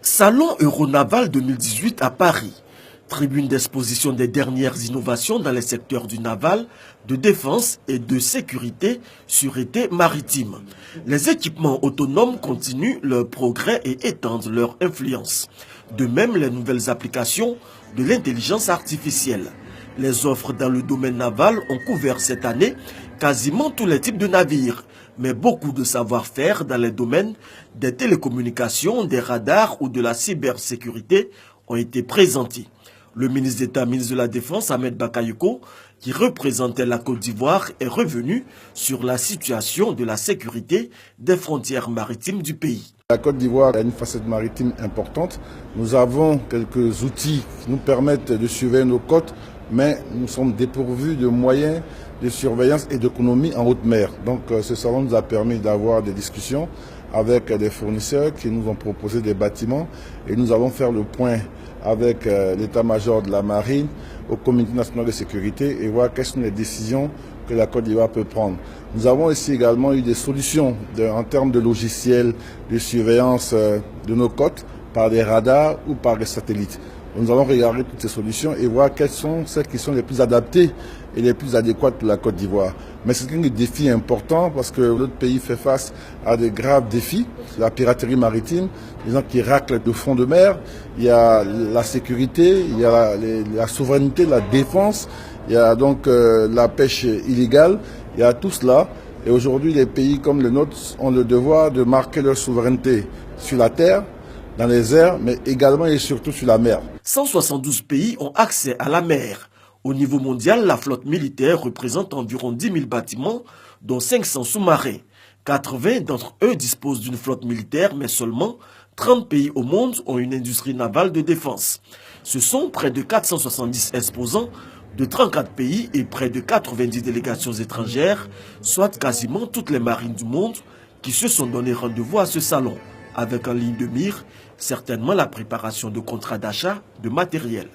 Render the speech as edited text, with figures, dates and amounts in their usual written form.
Salon Euronaval 2018 à Paris. Tribune d'exposition des dernières innovations dans les secteurs du naval, de défense et de sécurité, sûreté maritime. Les équipements autonomes continuent leur progrès et étendent leur influence. De même, les nouvelles applications de l'intelligence artificielle. Les offres dans le domaine naval ont couvert cette année quasiment tous les types de navires, mais beaucoup de savoir-faire dans les domaines des télécommunications, des radars ou de la cybersécurité ont été présentés. Le ministre d'État, ministre de la Défense, Ahmed Bakayoko, qui représentait la Côte d'Ivoire, est revenu sur la situation de la sécurité des frontières maritimes du pays. La Côte d'Ivoire a une facette maritime importante. Nous avons quelques outils qui nous permettent de surveiller nos côtes, mais nous sommes dépourvus de moyens de surveillance et d'économie en haute mer. Donc ce salon nous a permis d'avoir des discussions avec des fournisseurs qui nous ont proposé des bâtiments et nous allons faire le point avec l'état-major de la marine, au comité national de sécurité et voir quelles sont les décisions que la Côte d'Ivoire peut prendre. Nous avons ici également eu des solutions en termes de logiciels de surveillance de nos côtes par des radars ou par des satellites. Nous allons regarder toutes ces solutions et voir quelles sont celles qui sont les plus adaptées et les plus adéquates pour la Côte d'Ivoire. Mais c'est un défi important parce que notre pays fait face à des graves défis. La piraterie maritime, les gens qui raclent le fond de mer, il y a la sécurité, il y a la souveraineté, la défense, il y a donc la pêche illégale, il y a tout cela. Et aujourd'hui, les pays comme le nôtre ont le devoir de marquer leur souveraineté sur la terre, dans les airs, mais également et surtout sur la mer. 172 pays ont accès à la mer. Au niveau mondial, la flotte militaire représente environ 10 000 bâtiments, dont 500 sous-marins. 80 d'entre eux disposent d'une flotte militaire, mais seulement 30 pays au monde ont une industrie navale de défense. Ce sont près de 470 exposants de 34 pays et près de 90 délégations étrangères, soit quasiment toutes les marines du monde, qui se sont donné rendez-vous à ce salon, avec en ligne de mire certainement la préparation de contrats d'achat de matériel.